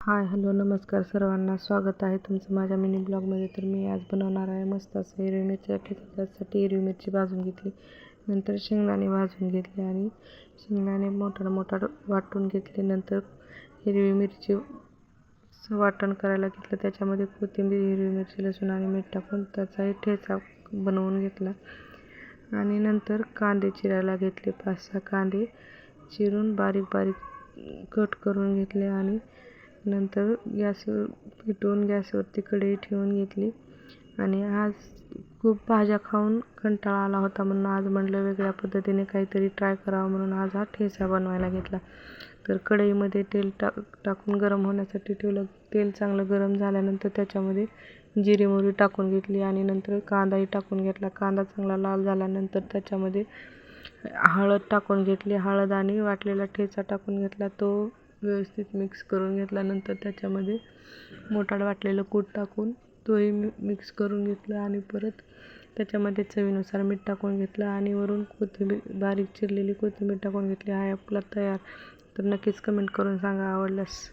Hi hello नमस्कार सर्वांना, स्वागत आहे तुमचं माझ्या मिनी ब्लॉगमध्ये. तर मी आज बनवणार आहे मस्त असं हिरवी मिरची ठेचा. त्यासाठी हिरवी मिरची भाजून घेतली, नंतर शेंगदाणे भाजून घेतले आणि शेंगदाणे मोठं वाटून घेतले. नंतर हिरवी मिरची वाटण करायला घेतलं, त्याच्यामध्ये कोथिंबीर, हिरवी मिरची, लसूण आणि मीठ टाकून त्याचाही ठेचा बनवून घेतला. आणि नंतर कांदे चिरायला घेतले, 5-6 कांदे चिरून बारीक कट करून घेतले. आणि नंतर गॅसवर पेटवून गॅसवरती कढई ठेवून घेतली. आणि आज खूप भाज्या खाऊन कंटाळा आला होता, म्हणून आज म्हटलं वेगळ्या पद्धतीने काहीतरी ट्राय करावं, म्हणून आज हा ठेचा बनवायला घेतला. तर कढईमध्ये तेल टाकून गरम होण्यासाठी ठेवलं. तेल चांगलं गरम झाल्यानंतर त्याच्यामध्ये जिरे मोहरी टाकून घेतली आणि नंतर कांदाही टाकून घेतला. कांदा चांगला लाल झाल्यानंतर त्याच्यामध्ये हळद टाकून घेतली. हळद आणि वाटलेला ठेचा टाकून घेतला, तो व्यवस्थित मिक्स करून घेतल्यानंतर त्याच्यामध्ये मोठाड वाटलेलं कूट टाकून तोही मिक्स करून घेतलं. आणि परत त्याच्यामध्ये चवीनुसार मीठ टाकून घेतलं आणि वरून कोथिंबीर, बारीक चिरलेली कोथिंबीर टाकून घेतली. हा आपला तयार. तर नक्कीच कमेंट करून सांगा आवडल्यास.